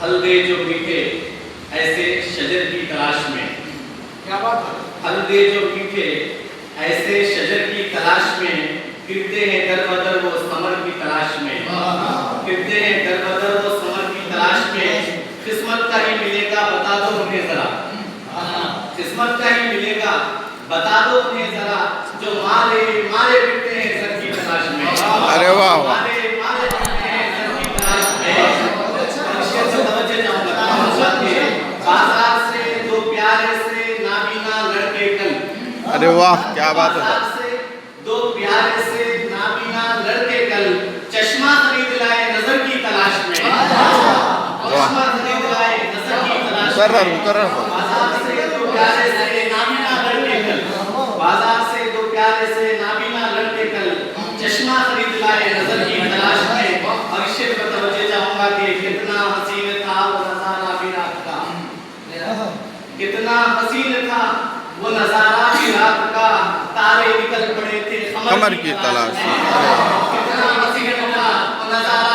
हल्दे जो मीठे ऐसे शजर की तलाश में। क्या बात है। हल्दे जो मीठे ऐसे शजर की तलाश में, फिरते हैं दर बदर वो समर की तलाश में। फिरते हैं दर बदर वो समर की तलाश में। किस्मत का ही मिलेगा बता दो उन्हें जरा। किस्मत का ही मिलेगा बता दो उन्हें जरा, जो मारे मारे फिरते हैं सर की तलाश में। अरे वाह वाह। मारे मारे फिरते हैं सर की तलाश में। बाजार से दो प्यारे से नाबीना लड़के कल। अरे वाह क्या बात है बाजार साहब। से दो प्यारे से नाबीना लड़के कल, चश्मा खरीद लाए नजर की तलाश में। चश्मा खरीद लाए नजर की तलाश में। बाजार से दो प्यारे से नाबीना लड़के कल। बाजार से दो प्यारे से नाबीना लड़के कल, चश्मा खरीद लाए नजर की तलाश में। और इस शेर पर तवज्जो चाहूंगा कि कितना हसीन था वो नजारा भी रात का। कितना हसीन था वो नजारा भी रात का, तारे निकल पड़े थे कमर की तलाश में। कितना हसीन था वो नजारा